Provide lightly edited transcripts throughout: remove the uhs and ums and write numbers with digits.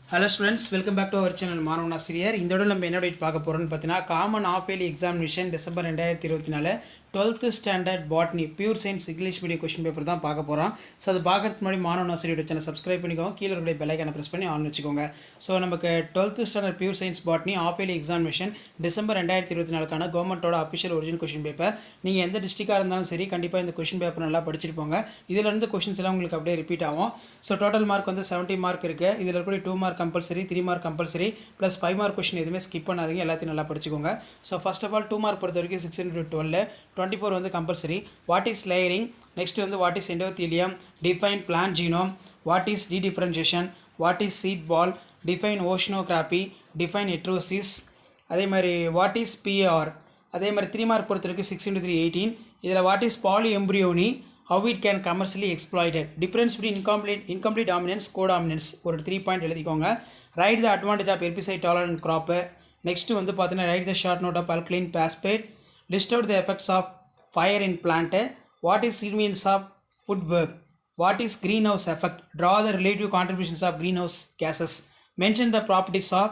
Hello students, welcome back to our channel மாணவன் ஆசிரியர். இந்த வீடியோல நம்ம என்ன அப்டேட் பார்க்க போறோம்னு பார்த்தீனா common half yearly examination December 2024 12th standard botany pure science English medium question paper தான் பார்க்க போறோம். சோ அது பார்க்கிறதுக்கு முன்னாடி மாணவன் ஆசிரியர் சேனல் சப்ஸ்கிரைப் பண்ணிக்கோங்க. கீழ இருக்கிற பெல் ஐகானை பிரஸ் பண்ணி ஆன் வெச்சுக்கோங்க. சோ நமக்கு 12th standard pure science botany half yearly examination December 2024 கான கவர்மெண்டோட ஆபீஷியல் ஒரிஜினல் क्वेश्चन பேப்பர். நீங்க எந்த டிஸ்ட்ரிக்ட்டா இருந்தாலும் சரி கண்டிப்பா இந்த क्वेश्चन பேப்பர் நல்லா படிச்சிட்டு போங்க. இதில இருந்து क्वेश्चंस எல்லாம் உங்களுக்கு அப்படியே ரிப்பீட் ஆகும். சோ டோட்டல் மார்க் வந்து 70 மார்க் இருக்கு. இதில இருக்கிற 2 mark compulsory 3 mark compulsory plus 5 mark question எதுமே ஸ்கிப் பண்ணாதீங்க. எல்லாத்தையும் நல்லா படிச்சுக்கோங்க. So first of all 2 mark பொறுத்த வரைக்கும் 6 into 12 24 வந்து compulsory. What is layering, next வந்து what is endothelium, define plant genome, what is dedifferentiation, what is seed ball, define oceanography, define heterosis, அதே மாதிரி வாட் இஸ் பிஆர். அதே மாதிரி 3 mark பொறுத்த வரைக்கும் 6 into 3 18. இதில் what is polyembryony, how it can commercially exploited, difference between incomplete dominance, codominance ஒரு 3 point எழுதிக்கோங்க. write the advantage of herbicide tolerant crop. next வந்து பார்த்தீங்கன்னா write the short note of alkaline phosphate, list out the effects of fire in plant, what is significance of food web, what is greenhouse effect, draw the relative contributions of greenhouse gases, mention the properties of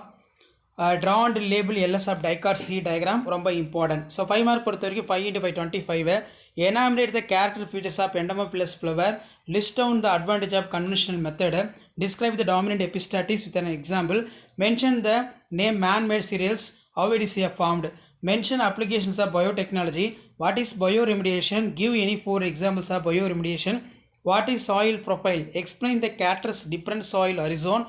draw and label LS of Dicot C diagram ரொம்ப important. So 5 mark பொறுத்த வரைக்கும் 5 into 5 25. enumerate the character features of endomophyllus flower, list down the advantage of conventional method, describe the dominant epistates with an example, mention the name man-made cereals, how it is formed, mention applications of biotechnology, what is bioremediation, give any 4 examples of bioremediation, what is soil profile, explain the characters different soil horizon,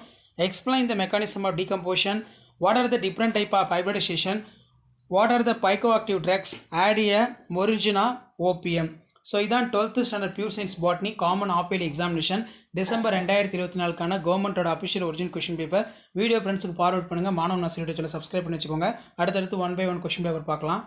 explain the mechanism of decomposition, what are the different type of hybridization, what are the psychoactive drugs, add a Morigina OPM. So இதான் 12th standard pure science botany common half yearly examination December 2024 கான கவர்மெண்டோட official original question paper. Video ஃப்ரெண்ட்ஸுக்கு forward பண்ணுங்கள். மாணவன் ஆசிரியர் சேனலை subscribe பண்ணி வச்சுக்கோங்க. அடுத்தடுத்து 1 by 1 क्वेश्चन பேப்பர் பார்க்கலாம்.